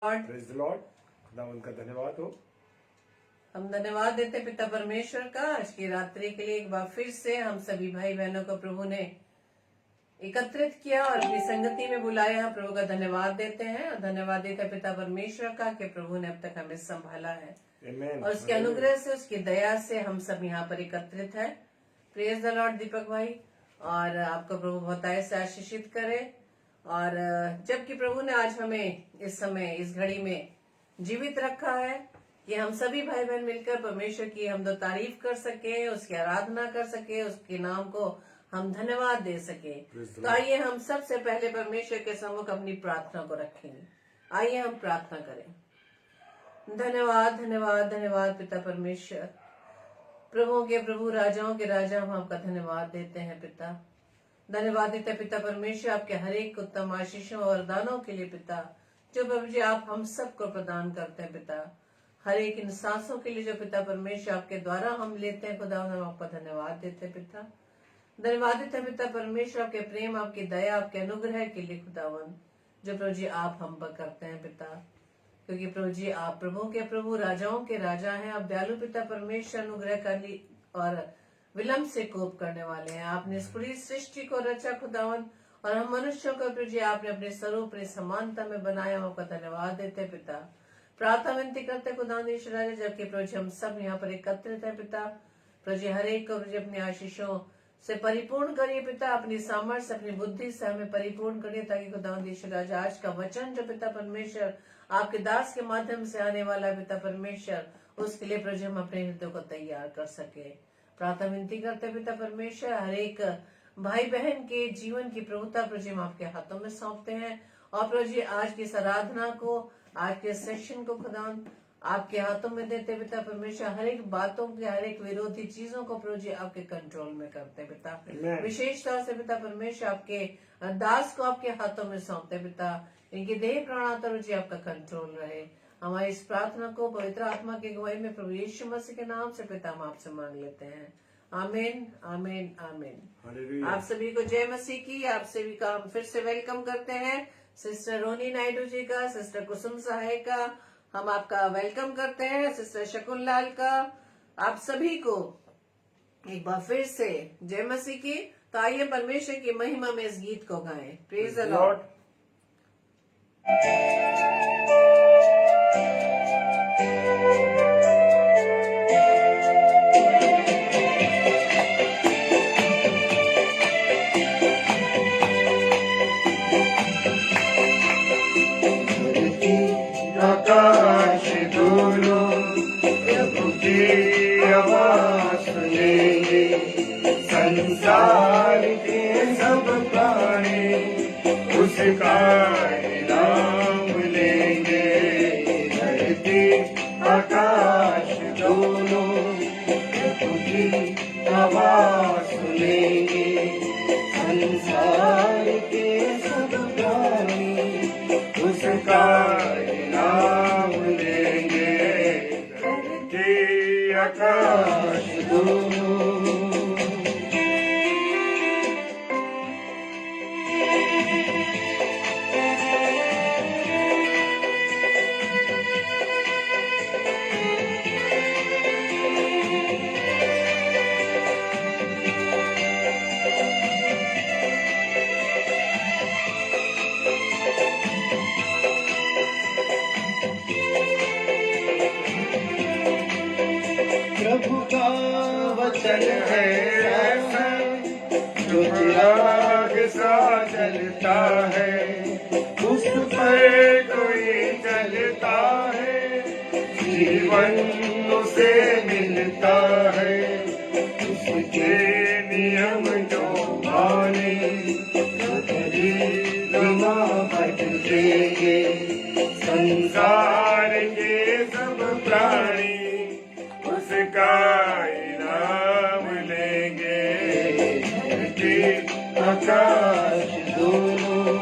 Praise the Lord. खुदावंद का धन्यवाद हो। हम धन्यवाद देते पिता परमेश्वर का आज की रात्रि के लिए एक बार फिर से हम सभी भाई बहनों को प्रभु ने एकत्रित किया और अपनी संगति में बुलाया। हम प्रभु का धन्यवाद देते हैं और धन्यवाद देते हैं पिता परमेश्वर का कि प्रभु ने अब तक हमें संभाला है Amen. और उसके अनुग्रह से उसकी दया से हम सब यहाँ पर एकत्रित है। प्रेज द लॉर्ड दीपक भाई, और आपको प्रभु बहुत से आशीषित करे। और जबकि प्रभु ने आज हमें इस समय इस घड़ी में जीवित रखा है कि हम सभी भाई बहन मिलकर परमेश्वर की हम दो तारीफ कर सके, उसकी आराधना कर सके, उसके नाम को हम धन्यवाद दे सके। तो आइए हम सबसे पहले परमेश्वर के सम्मुख अपनी प्रार्थना को रखेंगे। आइए हम प्रार्थना करें। धन्यवाद धन्यवाद धन्यवाद पिता परमेश्वर, प्रभुओं के प्रभु राजाओं के राजा, हम आपका धन्यवाद देते हैं पिता। धन्यवाद देते हैं पिता परमेश्वर आपके हर एक उत्तम आशीषों और दानों के लिए पिता, जो प्रभु जी आप हम सबको प्रदान करते हैं पिता। हर एक इन सांसों के लिए जो पिता परमेश्वर आपके द्वारा हम लेते हैं खुदा, हम आपका धन्यवाद देते हैं पिता। धन्यवाद देते हैं पिता परमेश्वर आपके प्रेम, आपकी दया, आपके अनुग्रह के लिए खुदावन, जो प्रभु जी आप हम पर करते हैं पिता। क्योंकि प्रभु जी आप प्रभुओं के प्रभु राजाओं के राजा हैं। आप दयालु पिता परमेश्वर, अनुग्रहकारी और विलंब से कोप करने वाले हैं। आपने इस पूरी सृष्टि को रचा खुदावन, और हम मनुष्यों को प्रभु जी आपने अपने स्वरूप अपनी समानता में बनाया। आपका धन्यवाद देते हैं पिता। प्रार्थना विनती करते खुदा राजा, जबकि प्रभु जी हम सब यहाँ पर एकत्रित है पिता। प्रभु जी हर एक को प्रभु जी अपने आशीषों से परिपूर्ण करिए पिता, अपनी सामर्थ्य अपनी बुद्धि से हमें परिपूर्ण करिए, ताकि खुदा राजा आज का वचन जो पिता परमेश्वर आपके दास के माध्यम से आने वाला पिता परमेश्वर, उसके लिए प्रभु जी हम अपने हृदय को तैयार कर सके। प्रार्थना विनती करते पिता परमेश्वर, हर एक भाई बहन के जीवन की प्रभुता प्रभु जी हम आपके हाथों में सौंपते हैं। और प्रभु जी आज की इस आराधना को, आज के सेशन को खुदा आपके हाथों में देते पिता परमेश्वर। हर एक बातों के, हर एक विरोधी चीजों को प्रभु जी आपके कंट्रोल में करते पिता। विशेष तौर से पिता परमेश्वर आपके दास को आपके हाथों में सौंपते पिता। इनकी देह प्राण प्रभु जी आपका कंट्रोल रहे। हमारी इस प्रार्थना को पवित्र आत्मा की गवाही में प्रभु यीशु मसीह के नाम से पिता हम आपसे मांग लेते हैं। आमीन आमीन आमीन। आप सभी को जय मसीह की। आप सभी का हम फिर से वेलकम करते हैं। सिस्टर रोनी नायडू जी का, सिस्टर कुसुम सहाय का हम आपका वेलकम करते हैं, सिस्टर शकुन लाल का, आप सभी को एक बार फिर से जय मसीह की। तो आइए परमेश्वर की महिमा में इस गीत को गाएं। Praise the Lord. आकाश दोनों प्रभु की आवाज सुनेंगे, संसार के सब प्राणी उसका नाम लेंगे। धरती आकाश दोनों प्रभु की आवाज सुनेंगे, संसार के सब प्राणी उसका नाम लेंगे। धरती आकाश दोनों प्रभु का वचन है ऐसा जो चिराग सा जलता है, उस पर कोई चलता है, जीवन उसे मिलता है। उसके नियम जो माने कभी लम्हा बदलेंगे, संसार के सब प्राणी उसका इनाम लेंगे। धरती आकाश दोनों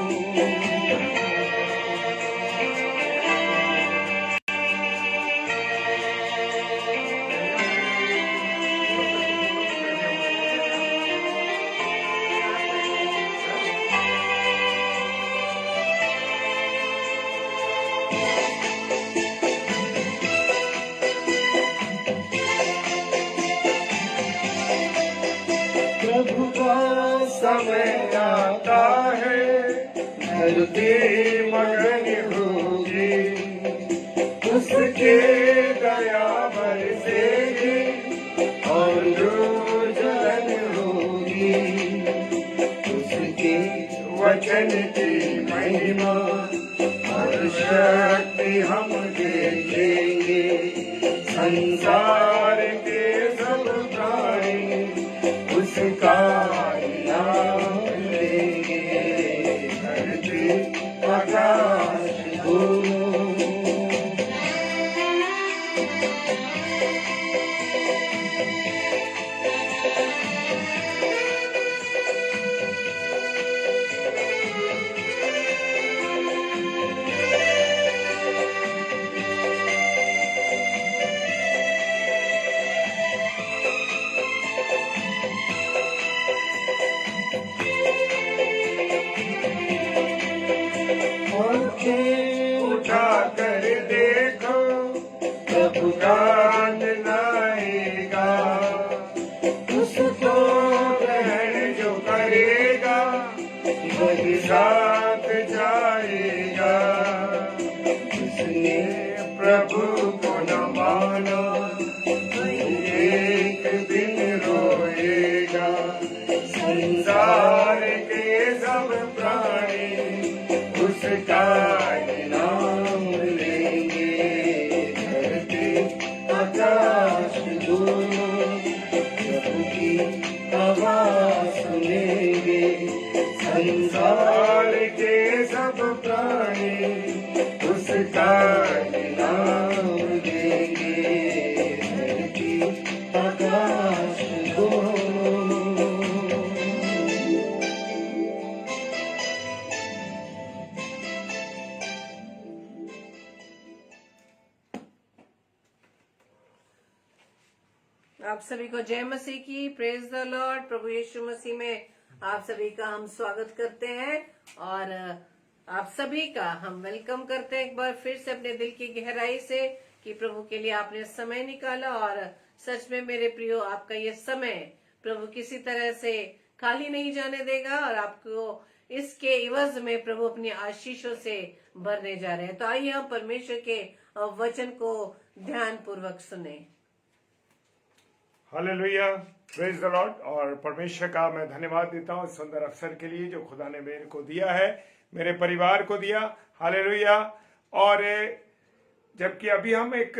समय आता है, धरती मगन होगी, उसके दया बरसेगी और जो जलन होगी, उसके वचन की महिमा और शक्ति हम देखेंगे। संसार के सब प्राणी उसका नाम लेंगे, धरती आकाश दोनों। उठा कर देखो, प्रभु गान आएगा, उसको ग्रहण जो करेगा वही साथ जाएगा। उसने प्रभु को न माना एक दिन रोएगा। संसार के सब प्राणी उसका नाम लेंगे, धरती आकाश दोनों प्रभु की आवाज सुनेंगे। संसार के सब प्राणी उसका नाम लेंगे, धरती आकाश दोनों। आप सभी को जय मसीह की, प्रेज द लॉर्ड। प्रभु यीशु मसीह में आप सभी का हम स्वागत करते हैं और आप सभी का हम वेलकम करते हैं एक बार फिर से अपने दिल की गहराई से कि प्रभु के लिए आपने समय निकाला। और सच में मेरे प्रियो, आपका ये समय प्रभु किसी तरह से खाली नहीं जाने देगा और आपको इसके इवज में प्रभु अपनी आशीषों से भरने जा रहे हैं। तो आइए हम परमेश्वर के वचन को ध्यान पूर्वक सुने। Hallelujah, praise the Lord. और परमेश्वर का मैं धन्यवाद देता हूँ सुंदर अवसर के लिए जो खुदा ने मेरे को दिया है, मेरे परिवार को दिया। हालेलुया। और जबकि अभी हम एक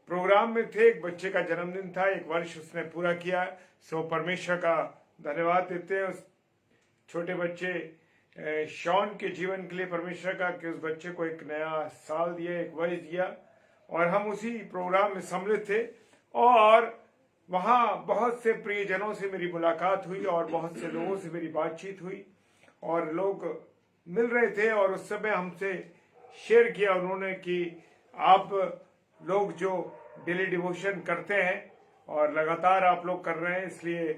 प्रोग्राम में थे, एक बच्चे का जन्मदिन था, 1 वर्ष उसने पूरा किया। सो परमेश्वर का धन्यवाद देते हैं उस छोटे बच्चे शॉन के जीवन के लिए परमेश्वर का, कि उस बच्चे को एक नया साल दिया, 1 वर्ष दिया। और हम उसी प्रोग्राम में सम्मिलित थे और वहाँ बहुत से प्रियजनों से मेरी मुलाकात हुई और बहुत से लोगों से मेरी बातचीत हुई और लोग मिल रहे थे। और उस समय हमसे शेयर किया उन्होंने कि आप लोग जो डेली डिवोशन करते हैं और लगातार आप लोग कर रहे हैं, इसलिए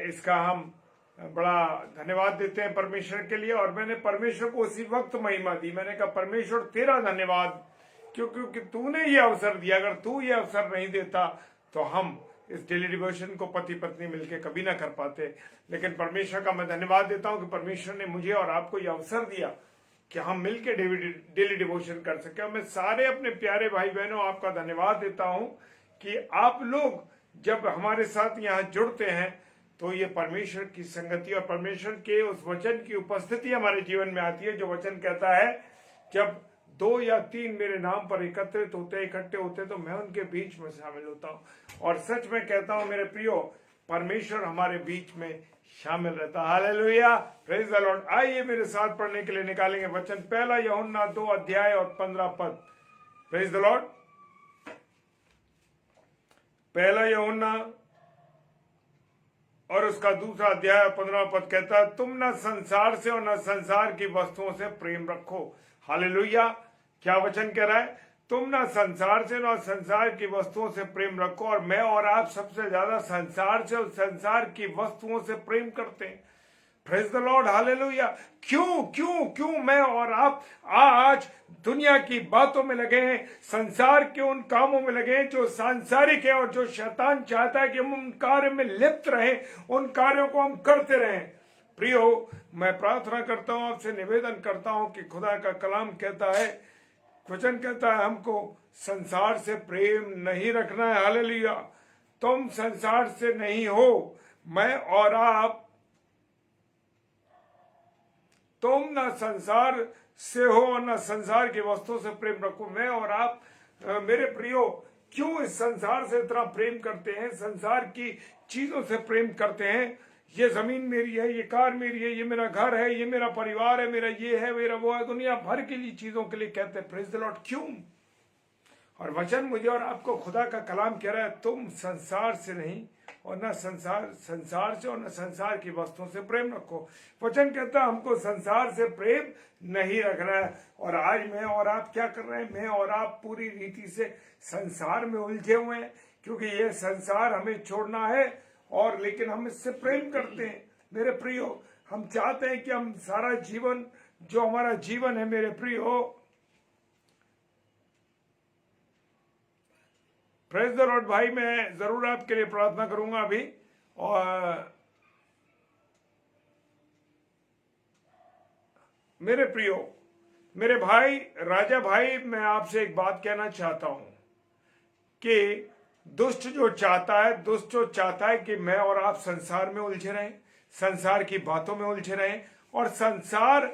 इसका हम बड़ा धन्यवाद देते हैं परमेश्वर के लिए। और मैंने परमेश्वर को उसी वक्त महिमा दी। मैंने कहा परमेश्वर तेरा धन्यवाद, क्योंकि तूने ये अवसर दिया। अगर तू ये अवसर नहीं देता तो हम इस डेली डिवोशन को पति पत्नी मिलके कभी ना कर पाते। लेकिन परमेश्वर का मैं धन्यवाद देता हूं कि परमेश्वर ने मुझे और आपको ये अवसर दिया कि हम मिलके डेली डिवोशन कर सके। और मैं सारे अपने प्यारे भाई बहनों आपका धन्यवाद देता हूं कि आप लोग जब हमारे साथ यहाँ जुड़ते हैं तो ये परमेश्वर की संगति और परमेश्वर के उस वचन की उपस्थिति हमारे जीवन में आती है, जो वचन कहता है जब 2 या 3 मेरे नाम पर एकत्रित होते, इकट्ठे होते, तो मैं उनके बीच में शामिल होता हूं। और सच में कहता हूं मेरे प्रियो, परमेश्वर हमारे बीच में शामिल रहता है। Hallelujah, praise the Lord. आइए मेरे साथ पढ़ने के लिए निकालेंगे वचन, 1 यूहन्ना 2 अध्याय और 15 पद। Praise the Lord. 1 यूहन्ना और उसका दूसरा अध्याय और 15 पद कहता है, तुम न संसार से और न संसार की वस्तुओं से प्रेम रखो। हालेलुया। क्या वचन कह रहा है? तुम ना संसार से ना संसार की वस्तुओं से प्रेम रखो। और मैं और आप सबसे ज्यादा संसार से और संसार की वस्तुओं से प्रेम करते हैं। Praise the Lord. हालेलुया। क्यों क्यों क्यों मैं और आप आज दुनिया की बातों में लगे हैं, संसार के उन कामों में लगे हैं जो सांसारिक है और जो शैतान चाहता है कि हम उन कार्यों में लिप्त रहें, उन कार्यों को हम करते रहें। प्रियो, मैं प्रार्थना करता हूं, आपसे निवेदन करता हूं कि खुदा का कलाम कहता है, वचन कहता है हमको संसार से प्रेम नहीं रखना है। हालेलुया। तुम संसार से नहीं हो, मैं और आप, तुम न संसार से हो और न संसार की वस्तुओं से प्रेम रखो। मैं और आप, मेरे प्रियो, क्यों इस संसार से इतना प्रेम करते हैं, संसार की चीजों से प्रेम करते हैं? ये जमीन मेरी है, ये कार मेरी है, ये मेरा घर है, ये मेरा परिवार है, मेरा ये है, मेरा वो है, दुनिया भर के लिए चीजों के लिए कहते हैं। Praise the Lord. क्यों? और वचन मुझे और आपको खुदा का कलाम कह रहा है, तुम संसार से नहीं और न संसार से और न संसार की वस्तुओं से प्रेम रखो। वचन कहता है हमको संसार से प्रेम नहीं रखना है। और आज मैं और आप क्या कर रहे हैं? मैं और आप पूरी रीति से संसार में उलझे हुए हैं, क्योंकि ये संसार हमें छोड़ना है, और लेकिन हम इससे प्रेम करते हैं। मेरे प्रियो, हम चाहते हैं कि हम सारा जीवन, जो हमारा जीवन है मेरे प्रियो, प्रेज द लॉर्ड। भाई, मैं जरूर आपके लिए प्रार्थना करूंगा अभी। और मेरे प्रियो, मेरे भाई, राजा भाई, मैं आपसे एक बात कहना चाहता हूं कि दुष्ट जो चाहता है कि मैं और आप संसार में उलझे रहें, संसार की बातों में उलझे रहें, और संसार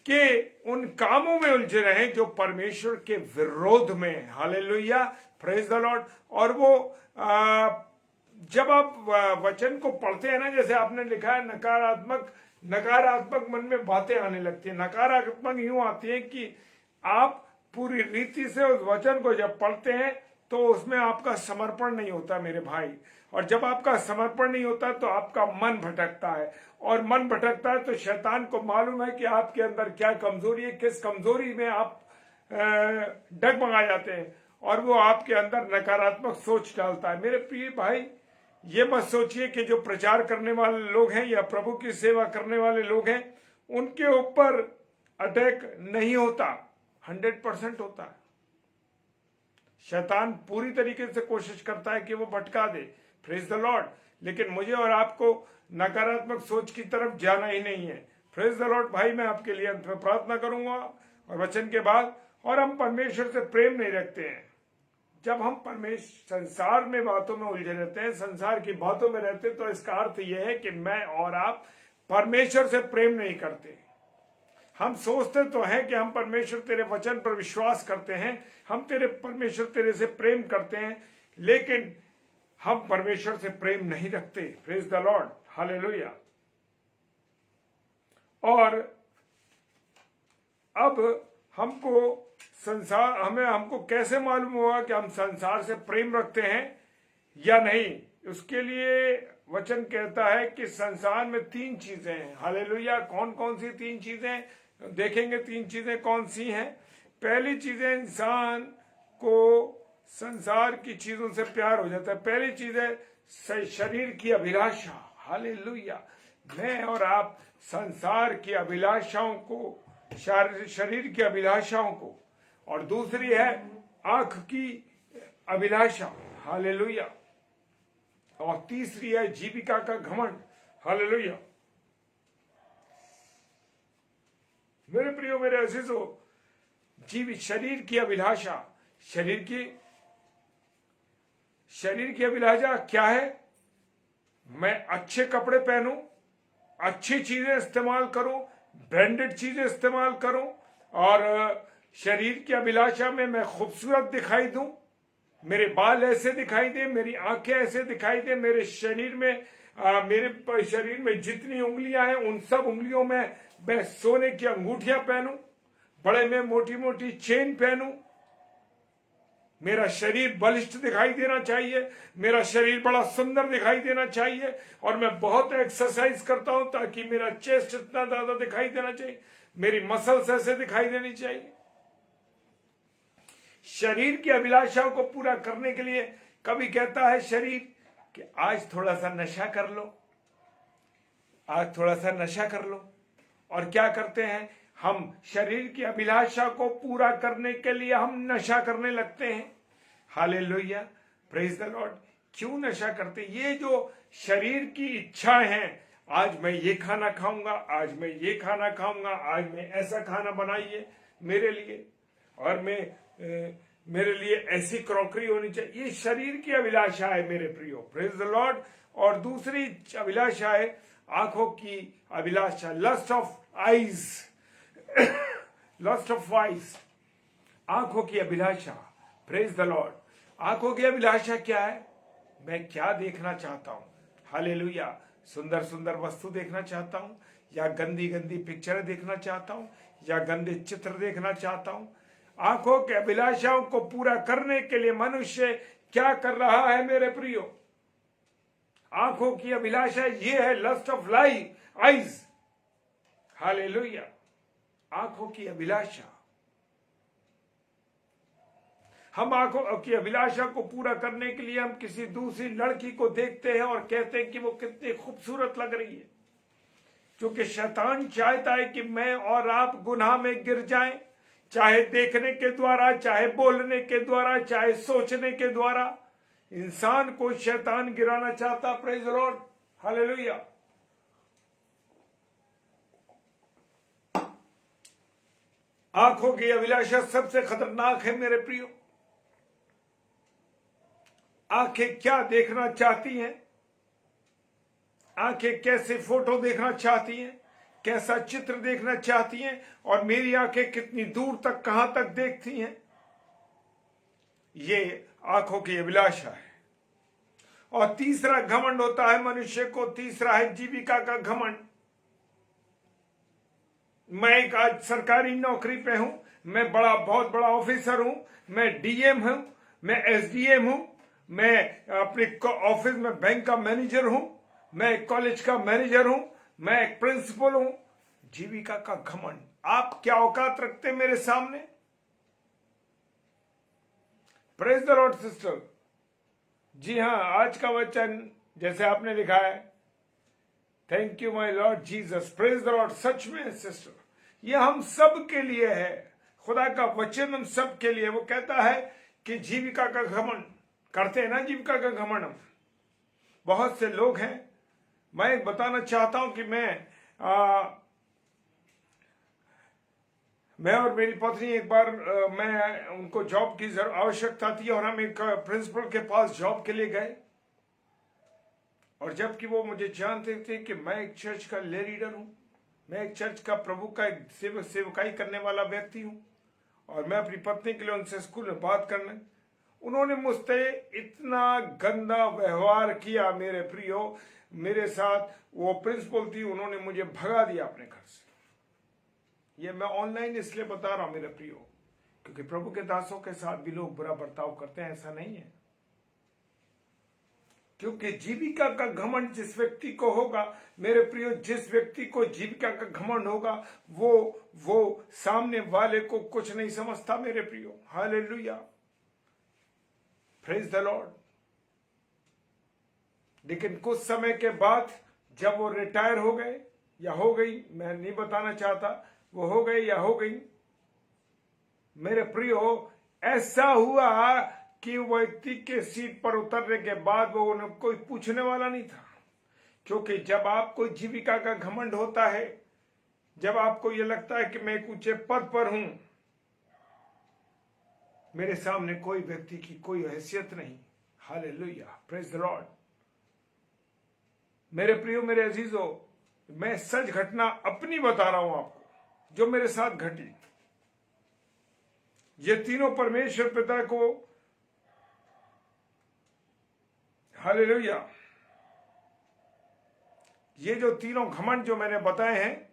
के उन कामों में उलझे रहें जो परमेश्वर के विरोध में है। Hallelujah, praise the Lord. और वो जब आप वचन को पढ़ते हैं ना, जैसे आपने लिखा है, नकारात्मक मन में बातें आने लगती है। नकारात्मक यूं आती है कि आप पूरी रीति से उस वचन को जब पढ़ते हैं तो उसमें आपका समर्पण नहीं होता मेरे भाई। और जब आपका समर्पण नहीं होता तो आपका मन भटकता है, और मन भटकता है तो शैतान को मालूम है कि आपके अंदर क्या कमजोरी है, किस कमजोरी में आप डगमगा जाते हैं, और वो आपके अंदर नकारात्मक सोच डालता है। मेरे प्रिय भाई, ये मत सोचिए कि जो प्रचार करने वाले लोग हैं या प्रभु की सेवा करने वाले लोग हैं उनके ऊपर अटैक नहीं होता, 100% होता है। शैतान पूरी तरीके से कोशिश करता है कि वो भटका दे। Praise the Lord. लेकिन मुझे और आपको नकारात्मक सोच की तरफ जाना ही नहीं है। Praise the Lord. भाई, मैं आपके लिए अंत में प्रार्थना करूंगा और वचन के बाद। और हम परमेश्वर से प्रेम नहीं रखते हैं। जब हम संसार में बातों में उलझे रहते हैं, संसार की बातों में रहते हैं, तो इसका अर्थ यह है कि मैं और आप परमेश्वर से प्रेम नहीं करते। हम सोचते तो हैं कि हम परमेश्वर तेरे वचन पर विश्वास करते हैं, हम परमेश्वर तेरे से प्रेम करते हैं, लेकिन हम परमेश्वर से प्रेम नहीं रखते। Praise the Lord. हालेलुया। और अब हमको कैसे मालूम होगा कि हम संसार से प्रेम रखते हैं या नहीं? उसके लिए वचन कहता है कि संसार में 3 चीजें हैं। हालेलुया। कौन कौन सी 3 चीजें देखेंगे? 3 चीजें कौन सी हैं? पहली चीज है, इंसान को संसार की चीजों से प्यार हो जाता है। पहली चीज है शरीर की अभिलाषा। हालेलुया। मैं और आप संसार की अभिलाषाओं को, शरीर की अभिलाषाओं को, और दूसरी है आंख की अभिलाषा। हालेलुया। और तीसरी है जीविका का घमंड। हालेलुया। मेरे प्रियो, मेरे अजीजों, शरीर की अभिलाषा, शरीर की अभिलाषा क्या है? मैं अच्छे कपड़े पहनूं, अच्छी चीजें इस्तेमाल करूं, ब्रांडेड चीजें इस्तेमाल करूं, और शरीर की अभिलाषा में मैं खूबसूरत दिखाई दूं, मेरे बाल ऐसे दिखाई दे, मेरी आंखें ऐसे दिखाई दे, मेरे शरीर में जितनी उंगलियां हैं उन सब उंगलियों में मैं सोने की अंगूठियां पहनूं, बड़े में मोटी मोटी चेन पहनूं, मेरा शरीर बलिष्ठ दिखाई देना चाहिए, मेरा शरीर बड़ा सुंदर दिखाई देना चाहिए, और मैं बहुत एक्सरसाइज करता हूं ताकि मेरा चेस्ट इतना ज्यादा दिखाई देना चाहिए, मेरी मसल्स ऐसे दिखाई देनी चाहिए। शरीर की अभिलाषाओं को पूरा करने के लिए कभी कहता है शरीर कि आज थोड़ा सा नशा कर लो, आज थोड़ा सा नशा कर लो। और क्या करते हैं हम? शरीर की अभिलाषा को पूरा करने के लिए हम नशा करने लगते हैं। Hallelujah, praise the Lord. क्यों नशा करते? ये जो शरीर की इच्छाएं हैं आज मैं ये खाना खाऊंगा, आज मैं ये खाना खाऊंगा, आज मैं ऐसा खाना बनाइए मेरे लिए, और मेरे लिए ऐसी क्रॉकरी होनी चाहिए। ये शरीर की अभिलाषा है मेरे प्रियो, प्रेज द लॉर्ड। और दूसरी अभिलाषा है आंखों की अभिलाषा, lust of eyes, lust of eyes, आंखों की अभिलाषा, प्रेज द लॉर्ड। आंखों की अभिलाषा क्या है? मैं क्या देखना चाहता हूं? हालेलुया। सुंदर सुंदर वस्तु देखना चाहता हूं, या गंदी गंदी पिक्चरें देखना चाहता हूं, या गंदे चित्र देखना चाहता हूं? आंखों के अभिलाषाओं को पूरा करने के लिए मनुष्य क्या कर रहा है मेरे प्रियो? आंखों की अभिलाषा ये है, लस्ट ऑफ आईज, हालेलुया। आंखों की अभिलाषा, हम आंखों की अभिलाषा को पूरा करने के लिए हम किसी दूसरी लड़की को देखते हैं और कहते हैं कि वो कितनी खूबसूरत लग रही है, क्योंकि शैतान चाहता है कि मैं और आप गुनाह में गिर जाएं, चाहे देखने के द्वारा, चाहे बोलने के द्वारा, चाहे सोचने के द्वारा। इंसान को शैतान गिराना चाहता, प्रेज द लॉर्ड, हालेलुया। आंखों की अभिलाषा सबसे खतरनाक है मेरे प्रियो। आंखें क्या देखना चाहती हैं? आंखें कैसे फोटो देखना चाहती हैं, कैसा चित्र देखना चाहती हैं, और मेरी आंखें कितनी दूर तक, कहां तक देखती हैं, ये आंखों की अभिलाषा है। और तीसरा घमंड होता है मनुष्य को, तीसरा है जीविका का घमंड। मैं एक आज सरकारी नौकरी पे हूं, मैं बहुत बड़ा ऑफिसर हूं, मैं डीएम हूं, मैं एसडीएम हूं, मैं अपने ऑफिस में बैंक का मैनेजर हूं, मैं एक कॉलेज का मैनेजर हूं, मैं एक प्रिंसिपल हूं। जीविका का घमंड। आप क्या औकात रखते मेरे सामने? Praise the lord sister. जी हां, आज का वचन जैसे आपने लिखा है, thank you my lord Jesus, praise the lord. सच में सिस्टर, ये हम सब के लिए है, खुदा का वचन हम सब के लिए। वो कहता है कि जीविका का घमंड करते हैं ना, जीविका का घमंड हम बहुत से लोग हैं। मैं एक बताना चाहता हूं कि मैं और मेरी पत्नी एक बार मैं उनको जॉब की आवश्यकता थी, और हम एक प्रिंसिपल के पास जॉब के लिए गए। और जबकि वो मुझे जानते थे कि मैं एक चर्च का लीडर हूं, मैं एक चर्च का प्रभु का एक सेवकाई करने वाला व्यक्ति हूं, और मैं अपनी पत्नी के लिए उनसे स्कूल में बात करने, उन्होंने मुझसे इतना गंदा व्यवहार किया मेरे प्रियो। मेरे साथ वो प्रिंसिपल थी, उन्होंने मुझे भगा दिया अपने घर से। ये मैं ऑनलाइन इसलिए बता रहा हूं मेरे प्रियो, क्योंकि प्रभु के दासों के साथ भी लोग बुरा बर्ताव करते हैं, ऐसा नहीं है। क्योंकि जीविका का घमंड जिस व्यक्ति को होगा मेरे प्रियो, जिस व्यक्ति को जीविका का घमंड होगा, वो सामने वाले को कुछ नहीं समझता मेरे प्रियो। Hallelujah, praise the Lord. लेकिन कुछ समय के बाद जब वो रिटायर हो गए या हो गई, मैं नहीं बताना चाहता वो हो गए या हो गई, मेरे प्रियो, ऐसा हुआ कि वो व्यक्ति के सीट पर उतरने के बाद वो उन्हें कोई पूछने वाला नहीं था। क्योंकि जब आपको जीविका का घमंड होता है, जब आपको ये लगता है कि मैं एक ऊंचे पद पर हूं, मेरे सामने कोई व्यक्ति की कोई हैसियत नहीं। Hallelujah, praise the Lord. मेरे प्रियो, मेरे अजीजों, मैं सच घटना अपनी बता रहा हूं आपको, जो मेरे साथ घटी। ये तीनों परमेश्वर पिता को, हालेलुया, ये जो तीनों घमंड जो मैंने बताए हैं,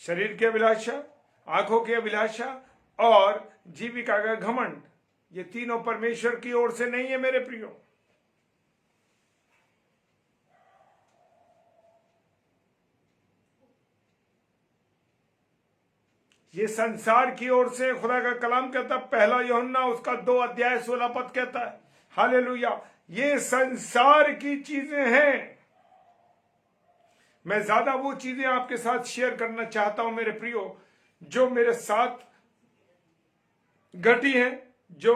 शरीर की अभिलाषा, आंखों की अभिलाषा और जीविका का घमंड, ये तीनों परमेश्वर की ओर से नहीं है मेरे प्रियो। ये संसार की ओर से खुदा का कलाम कहता, पहला यूहन्ना उसका 2 अध्याय 16 पद कहता है। हालेलुया, ये संसार की चीजें हैं। मैं ज्यादा वो चीजें आपके साथ शेयर करना चाहता हूं मेरे प्रियो, जो मेरे साथ घटी हैं, जो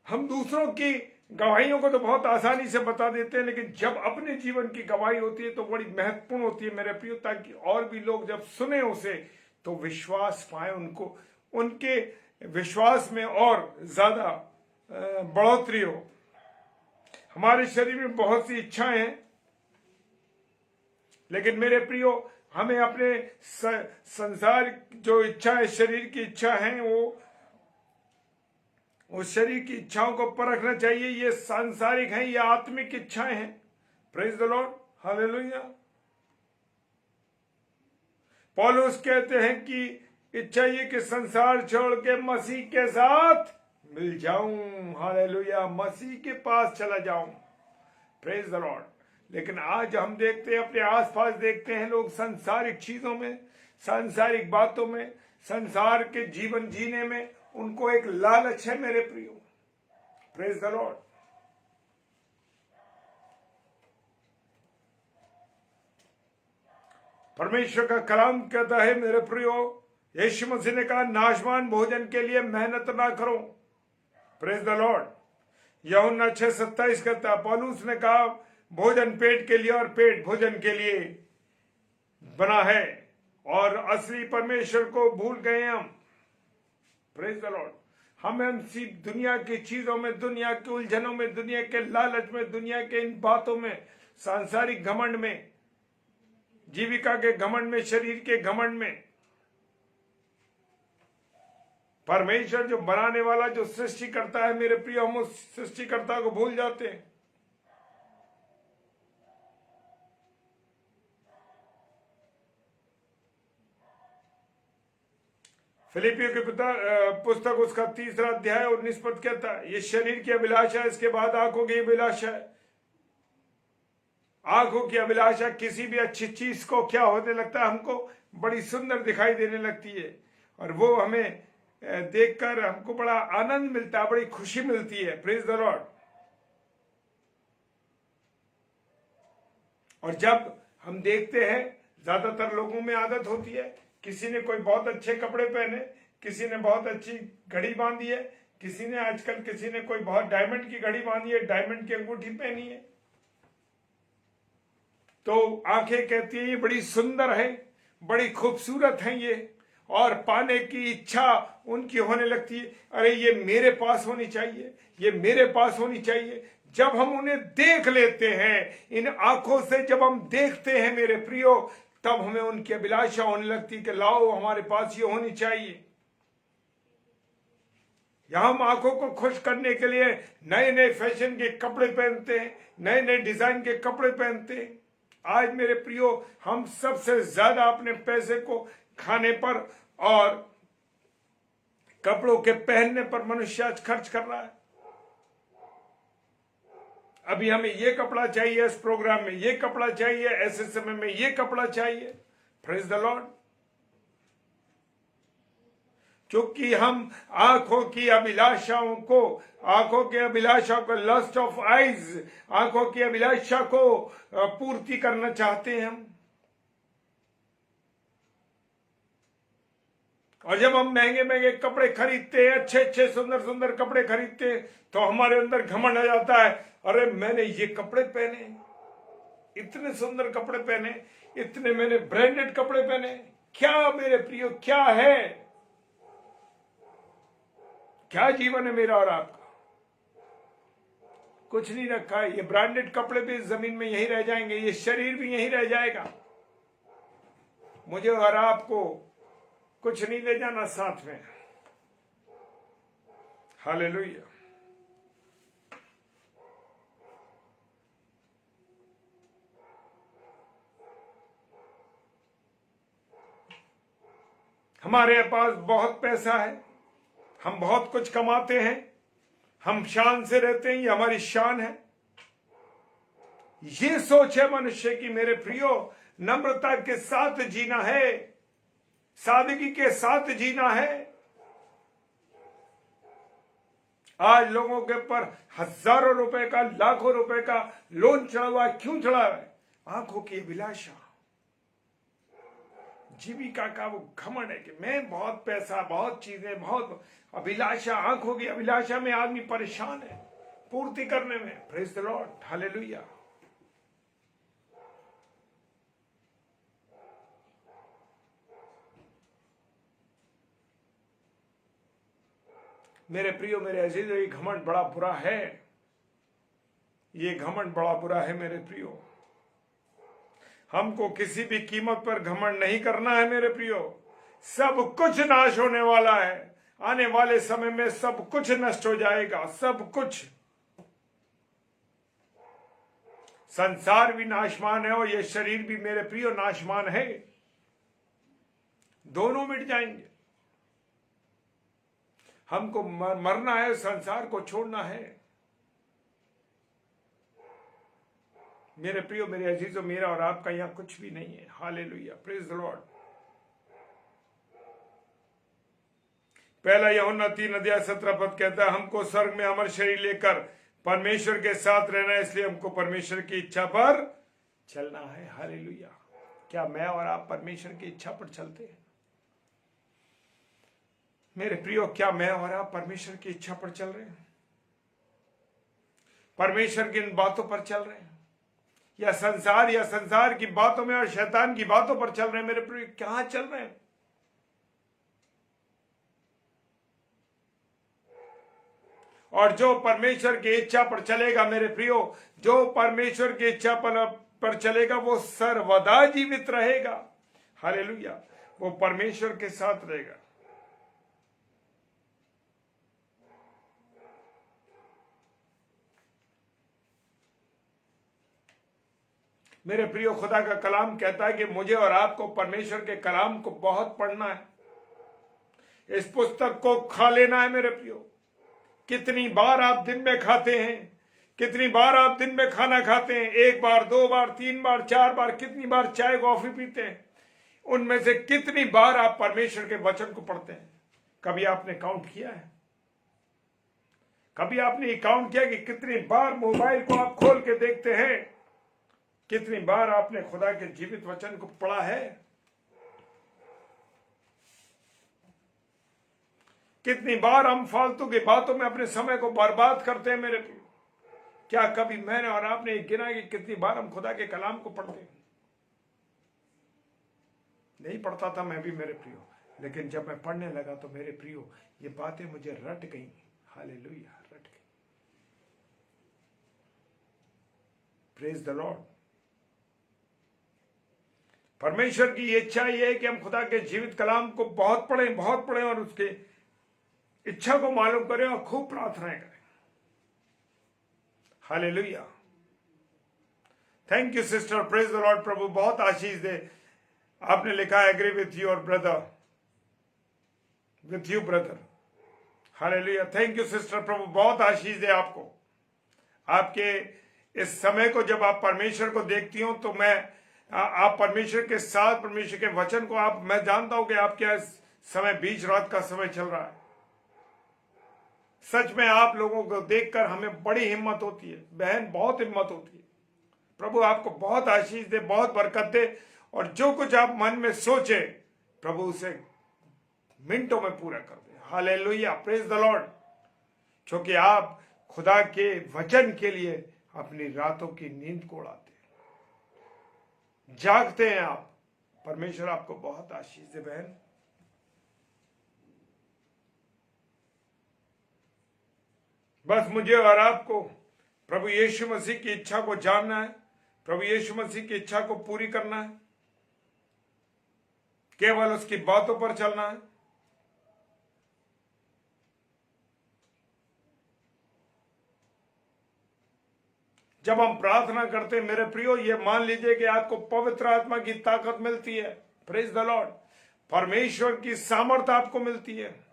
हम दूसरों की गवाहियों को तो बहुत आसानी से बता देते हैं, लेकिन जब अपने जीवन की गवाही होती है तो बड़ी महत्वपूर्ण होती है मेरे प्रियो, ताकि और भी लोग जब सुने उसे तो विश्वास पाए, उनको उनके विश्वास में और ज्यादा बढ़ोतरी हो। हमारे शरीर में बहुत सी इच्छाएं हैं, लेकिन मेरे प्रियो हमें अपने संसार जो इच्छाएं, शरीर की इच्छा है, वो उस शरीर की इच्छाओं को परखना चाहिए। ये सांसारिक हैं, ये आत्मिक इच्छाएं हैं। Praise the Lord, hallelujah. पौलुस कहते हैं कि इच्छा ये कि संसार छोड़ के मसीह के साथ मिल जाऊं, हालेलुया, मसीह के पास चला जाऊं। Praise the Lord. लेकिन आज हम देखते हैं, अपने आसपास देखते हैं, लोग सांसारिक चीजों में, सांसारिक बातों में, संसार के जीवन जीने में उनको एक लालच है मेरे प्रियो। Praise the Lord. परमेश्वर का कलाम कहता है मेरे प्रियो, यीशु मसीह ने कहा नाशवान भोजन के लिए मेहनत ना करो। Praise the Lord. यूहन्ना 6:27 कहता है, पौलुस ने कहा भोजन पेट के लिए और पेट भोजन के लिए बना है, और असली परमेश्वर को भूल गए हम। Praise the Lord. हम सिर्फ दुनिया की चीजों में, दुनिया की उलझनों में, दुनिया के लालच में, दुनिया के इन बातों में, सांसारिक घमंड में, जीविका के घमंड में, शरीर के घमंड में, परमेश्वर जो बनाने वाला, जो सृष्टि करता है मेरे प्रिय, हम उस सृष्टिकर्ता को भूल जाते हैं। फिलिपियों के पुस्तक उसका 3 अध्याय और 19 पद कहता है, ये शरीर की अभिलाषा है, इसके बाद आंखों की अभिलाषा है। आंखों की अभिलाषा किसी भी अच्छी चीज को क्या होने लगता है, हमको बड़ी सुंदर दिखाई देने लगती है, और वो हमें देखकर हमको बड़ा आनंद मिलता है, बड़ी खुशी मिलती है। Praise the Lord. और जब हम देखते हैं, ज्यादातर लोगों में आदत होती है, किसी ने कोई बहुत अच्छे कपड़े पहने, किसी ने बहुत अच्छी घड़ी बांधी है, किसी ने आजकल किसी ने कोई बहुत डायमंड की घड़ी बांधी है, डायमंड की अंगूठी पहनी है, तो आंखें कहती है ये बड़ी सुंदर है, बड़ी खूबसूरत है ये, और पाने की इच्छा उनकी होने लगती है, अरे ये मेरे पास होनी चाहिए, ये मेरे पास होनी चाहिए। जब हम उन्हें देख लेते हैं, इन आंखों से जब हम देखते हैं मेरे प्रियो, तब हमें उनकी अभिलाषा होने लगती कि लाओ हमारे पास ये होनी चाहिए। यहां हम आंखों को खुश करने के लिए नए नए फैशन के कपड़े पहनते हैं, नए नए डिजाइन के कपड़े पहनते हैं। आज मेरे प्रियो, हम सबसे ज्यादा अपने पैसे को खाने पर और कपड़ों के पहनने पर मनुष्य आज खर्च कर रहा है। अभी हमें ये कपड़ा चाहिए, इस प्रोग्राम में ये कपड़ा चाहिए, ऐसे समय में ये कपड़ा चाहिए। Praise the lord. क्योंकि हम आंखों की अभिलाषाओं को, आंखों की अभिलाषा को, लस्ट ऑफ आईज, आंखों की अभिलाषा को पूर्ति करना चाहते हैं हम। और जब हम महंगे महंगे कपड़े खरीदते हैं, अच्छे अच्छे सुंदर सुंदर कपड़े खरीदते हैं, तो हमारे अंदर घमंड आ जाता है, अरे मैंने ये कपड़े पहने, इतने सुंदर कपड़े पहने, इतने मैंने ब्रांडेड कपड़े पहने। क्या मेरे प्रियो, क्या है, क्या जीवन है मेरा और आपका? कुछ नहीं रखा है। ये ब्रांडेड कपड़े भी जमीन में यहीं रह जाएंगे, ये शरीर भी यहीं रह जाएगा। मुझे और आपको कुछ नहीं ले जाना साथ में। हालेलुया। हमारे पास बहुत पैसा है, हम बहुत कुछ कमाते हैं, हम शान से रहते हैं, ये हमारी शान है। ये सोच है मनुष्य की मेरे प्रियो, नम्रता के साथ जीना है, सादगी के साथ जीना है। आज लोगों के ऊपर हजारों रुपए का, लाखों रुपए का लोन चढ़ा हुआ है। क्यों चढ़ा है? आंखों की अभिलाषा, जीविका का वो घमंड है कि मैं बहुत पैसा, बहुत चीजें, बहुत अभिलाषा, आंखों की अभिलाषा में आदमी परेशान है। पूर्ति करने में। Praise the Lord, hallelujah. मेरे प्रियो, मेरे अजीज, ये घमंड बड़ा बुरा है। ये घमंड बड़ा बुरा है मेरे प्रियो। हमको किसी भी कीमत पर घमंड नहीं करना है मेरे प्रियो। सब कुछ नाश होने वाला है। आने वाले समय में सब कुछ नष्ट हो जाएगा, सब कुछ। संसार भी नाशमान है और ये शरीर भी मेरे प्रियो नाशमान है। दोनों मिट जाएंगे। हमको मरना है, संसार को छोड़ना है। मेरे प्रियो, मेरे अजीजों, मेरा और आपका यहां कुछ भी नहीं है। Hallelujah, praise the Lord. पहला यूहन्ना 3:17 कहता है, हमको स्वर्ग में अमर शरीर लेकर परमेश्वर के साथ रहना है, इसलिए हमको परमेश्वर की इच्छा पर चलना है। हालेलुया। क्या मैं और आप परमेश्वर की इच्छा पर चलते हैं? मेरे प्रियो, क्या मैं और आप परमेश्वर की इच्छा पर चल रहे हैं? परमेश्वर की इन बातों पर चल रहे हैं, या संसार की बातों में और शैतान की बातों पर चल रहे हैं? मेरे प्रियो, कहां चल रहे हैं? और जो परमेश्वर की इच्छा पर चलेगा मेरे प्रियो, जो परमेश्वर की इच्छा पर चलेगा, वो सर्वदा जीवित रहेगा। हालेलुया। वो परमेश्वर के साथ रहेगा। मेरे प्रियो, खुदा का कलाम कहता है कि मुझे और आपको परमेश्वर के कलाम को बहुत पढ़ना है। इस पुस्तक को खा लेना है मेरे प्रियो। कितनी बार आप दिन में खाते हैं? कितनी बार आप दिन में खाना खाते हैं? 1 बार, 2 बार, 3 बार, 4 बार? कितनी बार चाय कॉफी पीते हैं? उनमें से कितनी बार आप परमेश्वर के वचन को पढ़ते हैं? कभी आपने काउंट किया है? कभी आपने काउंट किया कि कितनी बार मोबाइल को आप खोल के देखते हैं? कितनी बार आपने खुदा के जीवित वचन को पढ़ा है? कितनी बार हम फालतू की बातों में अपने समय को बर्बाद करते हैं मेरे प्रियो? क्या कभी मैंने और आपने गिना कि कितनी बार हम खुदा के कलाम को पढ़ते हैं? नहीं पढ़ता था मैं भी मेरे प्रियो, लेकिन जब मैं पढ़ने लगा तो मेरे प्रियो ये बातें मुझे रट गई। हालेलुया, रट गई। Praise the Lord. परमेश्वर की इच्छा ये है कि हम खुदा के जीवित कलाम को बहुत पढ़ें और उसके इच्छा को मालूम करें और खूब प्रार्थनाएं करें। Hallelujah. Thank you sister, praise the lord. प्रभु बहुत आशीष दे। आपने लिखा है, agree with you brother. Hallelujah. Thank you sister, प्रभु बहुत आशीष दे आपको। आपके इस समय को जब आप परमेश्वर को देखती हो तो आप परमेश्वर के साथ, परमेश्वर के वचन को मैं जानता हूं कि आपके समय बीच रात का समय चल रहा है। सच में आप लोगों को देखकर हमें बड़ी हिम्मत होती है बहन, बहुत हिम्मत होती है। प्रभु आपको बहुत आशीष दे, बहुत बरकत दे, और जो कुछ आप मन में सोचे प्रभु उसे मिनटों में पूरा कर दे। Hallelujah, praise the lord. क्योंकि आप खुदा के वचन के लिए अपनी रातों की नींद को उड़ाते हैं, जागते हैं आप। परमेश्वर आपको बहुत आशीष दे बहन। बस मुझे और आपको प्रभु यीशु मसीह की इच्छा को जानना है, प्रभु यीशु मसीह की इच्छा को पूरी करना है, केवल उसकी बातों पर चलना है। जब हम प्रार्थना करते हैं मेरे प्रियो, ये मान लीजिए कि आपको पवित्र आत्मा की ताकत मिलती है। Praise the Lord. परमेश्वर की सामर्थ आपको मिलती है।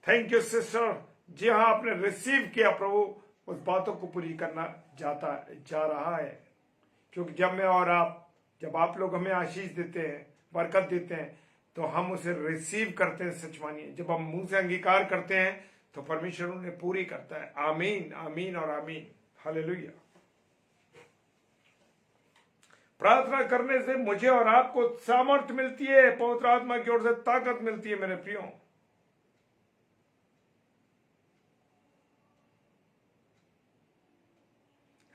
Thank you sister. जी हाँ, आपने रिसीव किया। प्रभु उस बातों को पूरी करना जा रहा है। क्योंकि जब आप लोग हमें आशीष देते हैं, बरकत देते हैं, तो हम उसे रिसीव करते हैं। सच मानिए, जब हम मुंह से अंगीकार करते हैं तो परमेश्वर उन्हें पूरी करता है। आमीन, आमीन और आमीन। हालेलुया। प्रार्थना करने से मुझे और आपको सामर्थ मिलती है, पवित्र आत्मा की ओर से ताकत मिलती है मेरे प्रियो।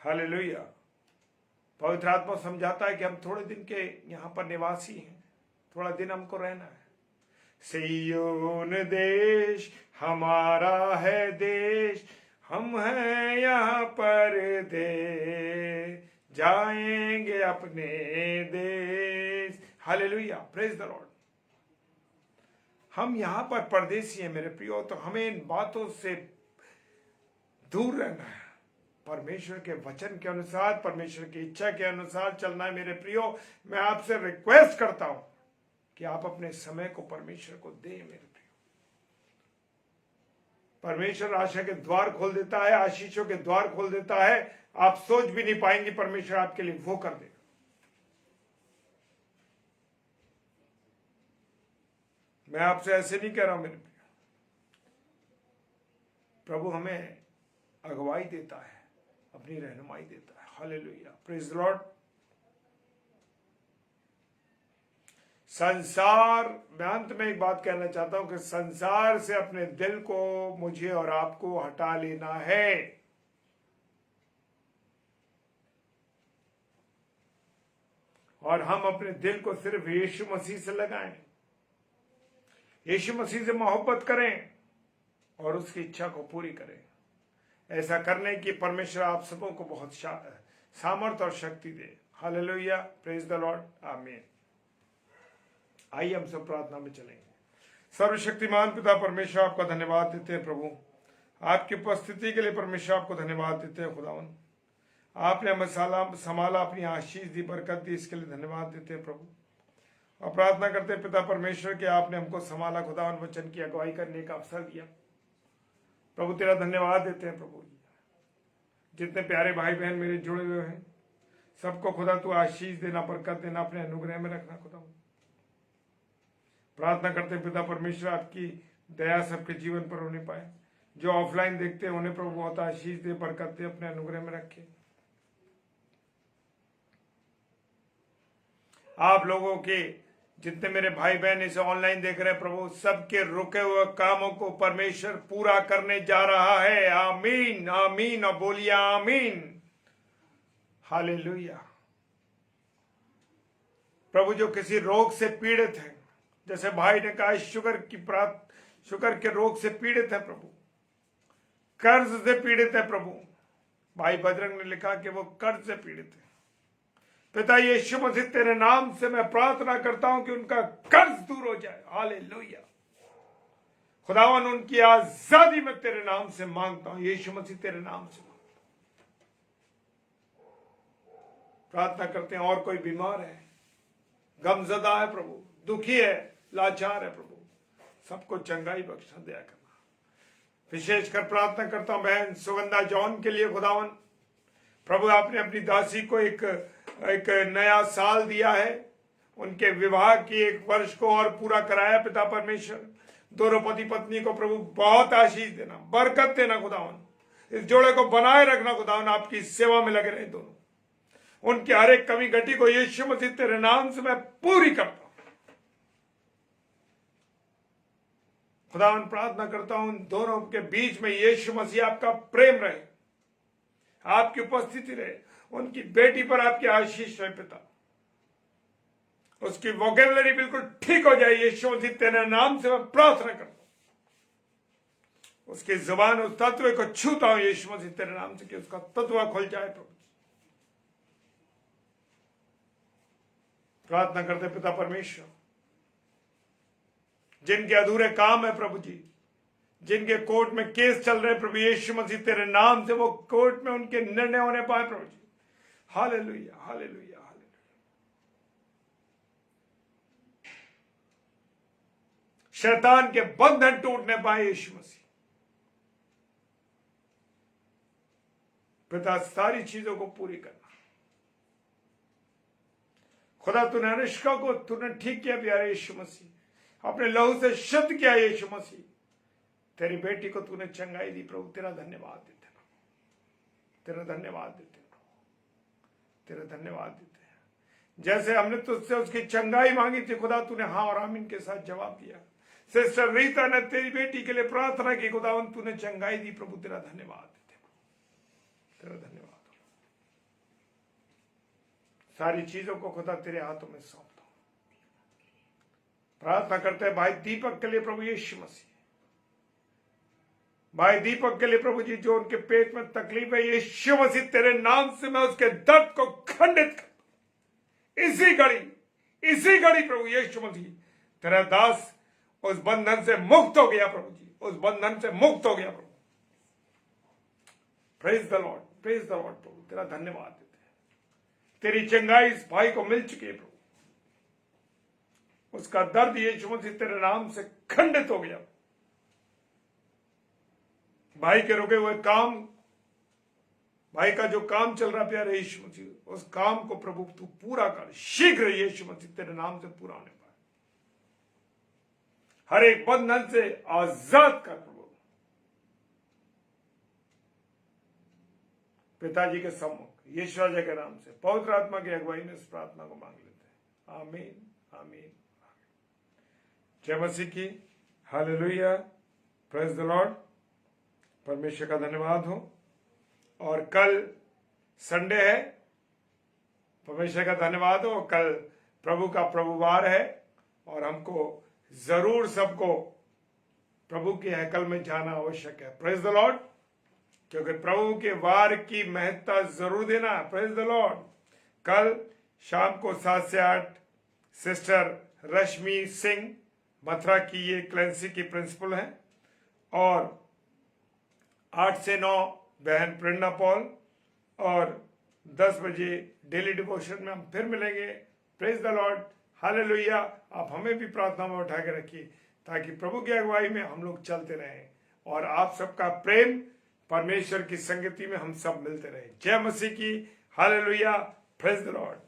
हालेलुया। पवित्र आत्मा समझाता है कि हम थोड़े दिन के यहाँ पर निवासी हैं, थोड़ा दिन हमको रहना है। सिय्योन देश हमारा है देश, हम हैं यहाँ पर दे जाएंगे अपने देश। Hallelujah, praise the Lord. हम यहाँ पर परदेसी हैं मेरे प्रियो, तो हमें इन बातों से दूर रहना है। परमेश्वर के वचन के अनुसार, परमेश्वर की इच्छा के अनुसार चलना है मेरे प्रियो। मैं आपसे रिक्वेस्ट करता हूं कि आप अपने समय को परमेश्वर को दें मेरे प्रियो। परमेश्वर आशा के द्वार खोल देता है, आशीषों के द्वार खोल देता है। आप सोच भी नहीं पाएंगे परमेश्वर आपके लिए वो कर देगा। मैं आपसे ऐसे नहीं कह रहा हूं मेरे प्रियो। प्रभु हमें अगुवाई देता है, अपनी रहनुमाई देता है। Hallelujah, praise the Lord. संसार, मैं अंत में एक बात कहना चाहता हूं कि संसार से अपने दिल को, मुझे और आपको हटा लेना है। और हम अपने दिल को सिर्फ यीशु मसीह से लगाएं, यीशु मसीह से मोहब्बत करें और उसकी इच्छा को पूरी करें। ऐसा करने की परमेश्वर आप सबों को बहुत सामर्थ और शक्ति दे। हालेलुया, प्रेज द लॉर्ड, आमीन। आइए हम सब प्रार्थना में चलेंगे। सर्वशक्तिमान पिता परमेश्वर, आपका धन्यवाद देते हैं प्रभु, आपकी उपस्थिति के लिए परमेश्वर आपको धन्यवाद देते हैं खुदावन। आपने हमें संभाला, अपनी आशीष दी, बरकत दी, इसके लिए धन्यवाद देते हैं प्रभु। और प्रार्थना करते हैं पिता परमेश्वर कि आपने हमको संभाला खुदावन, वचन की अगुवाई करने का अवसर दिया प्रभु। तेरा धन्यवाद देते हैं प्रभु। जितने प्यारे भाई बहन मेरे जुड़े हुए हैं, सबको खुदा तू आशीष देना, बरकत देना, अपने अनुग्रह में रखना खुदा। प्रार्थना करते हैं पिता परमेश्वर, आपकी दया सबके जीवन पर होने पाए। जो ऑफलाइन देखते हैं उन्हें प्रभु बहुत आशीष दे, बरकत दे, अपने अनुग्रह में रखे। आप लोगों के जितने मेरे भाई बहन इसे ऑनलाइन देख रहे हैं प्रभु, सबके रुके हुए कामों को परमेश्वर पूरा करने जा रहा है। आमीन, आमीन, और बोलिए आमीन। हालेलुया। प्रभु जो किसी रोग से पीड़ित है, जैसे भाई ने कहा शुगर के रोग से पीड़ित है प्रभु, कर्ज से पीड़ित है प्रभु। भाई बजरंग ने लिखा कि वो कर्ज से पीड़ित है। पिता यीशु मसीह तेरे नाम से मैं प्रार्थना करता हूं कि उनका कर्ज दूर हो जाए। हालेलुया। खुदावन उनकी आजादी में तेरे नाम से मांगता हूं, यीशु मसीह तेरे नाम से प्रार्थना करते हैं। और कोई बीमार है, गमजदा है प्रभु, दुखी है, लाचार है प्रभु, सबको चंगाई बख्शा दया करना। विशेषकर प्रार्थना करता हूं बहन सुगंधा जॉन के लिए खुदावन। प्रभु आपने अपनी दासी को एक नया साल दिया है, उनके विवाह की 1 वर्ष को और पूरा कराया पिता परमेश्वर। दोनों पति पत्नी को प्रभु बहुत आशीष देना, बरकत देना खुदावन। इस जोड़े को बनाए रखना खुदावन, आपकी सेवा में लगे रहे दोनों। उनकी हर एक कमी घटी को यीशु मसीह तेरे नाम से मैं पूरी करता हूं खुदावन। प्रार्थना करता हूं दोनों के बीच में यीशु मसीह आपका प्रेम रहे, आपकी उपस्थिति रहे, उनकी बेटी पर आपकी आशीष रहे पिता। उसकी वोकेबलरी बिल्कुल ठीक हो जाए यीशु मसीह तेरे नाम से मैं प्रार्थना करता हूं। उसकी जुबान उस तत्व को छूता हूं यीशु मसीह तेरे नाम से कि उसका तत्व खुल जाए प्रभु। प्रार्थना करते पिता परमेश्वर, जिनके अधूरे काम है प्रभु जी, जिनके कोर्ट में केस चल रहे प्रभु यीशु मसीह तेरे नाम से वो कोर्ट में उनके निर्णय होने पाए प्रभु जी। Hallelujah, hallelujah, hallelujah. शैतान के बंधन टूटने पाए यीशु मसीह। पिता सारी चीजों को पूरी करना। खुदा तूने अनुष्का को तूने ठीक किया प्यारे यीशु मसीह, अपने लहू से शुद्ध किया यीशु मसीह। तेरी बेटी को तूने चंगाई दी प्रभु, तेरा धन्यवाद देते हैं, तेरा धन्यवाद देते हैं, तेरा धन्यवाद देते हैं। जैसे हमने तुझसे उसकी चंगाई मांगी थी खुदा, तूने हाँ और आमीन के साथ जवाब दिया। सिस्टर रीता ने तेरी बेटी के लिए प्रार्थना की खुदावन, तूने चंगाई दी प्रभु, तेरा धन्यवाद देते हैं, तेरा धन्यवाद। सारी चीजों को खुदा तेरे हाथों में सौंपता हूं। प्रार्थना करते हैं भाई दीपक के लिए प्रभु यीशु मसीह, भाई दीपक के लिए प्रभु जी, जो उनके पेट में तकलीफ है, यीशु मसीह तेरे नाम से मैं उसके दर्द को खंडित करता हूं। इसी घड़ी प्रभु यीशु मसीह तेरा दास उस बंधन से मुक्त हो गया प्रभु जी, उस बंधन से मुक्त हो गया प्रभु। प्रेज द लॉर्ड प्रभु, तेरा धन्यवाद देते हैं। तेरी चंगाई इस भाई को मिल चुकी है प्रभु, उसका दर्द यीशु मसीह तेरे नाम से खंडित हो गया। भाई के रुके हुए काम, भाई का जो काम चल रहा प्यारे यीशु मसीह, उस काम को प्रभु तू पूरा कर शीघ्र यीशु मसीह तेरे नाम से पूरा होने पाए। हर एक बंधन से आजाद कर प्रभु। पिताजी के सम्मुख यीशु राजा के नाम से पवित्र आत्मा की अगुवाई में इस प्रार्थना को मांग लेते हैं। आमीन आमीन। जय मसीह की। हालेलुया। Praise the Lord. परमेश्वर का धन्यवाद हो। और कल संडे है, परमेश्वर का धन्यवाद हो। कल प्रभु का प्रभुवार है और हमको जरूर सबको प्रभु के हैकल में जाना आवश्यक है। Praise the lord. क्योंकि प्रभु के वार की महत्ता जरूर देना। Praise the Lord. कल शाम को 7 से 8 सिस्टर रश्मि सिंह मथुरा की, ये क्लेंसी की प्रिंसिपल है, और 8 से 9 बहन प्रेरणा पॉल, और 10 बजे डेली डिवोशन में हम फिर मिलेंगे। Praise the Lord. हालेलुया। आप हमें भी प्रार्थना में उठा के रखिए ताकि प्रभु की अगुवाई में हम लोग चलते रहें और आप सबका प्रेम, परमेश्वर की संगति में हम सब मिलते रहे। जय मसीह की। हालेलुया। Praise the Lord.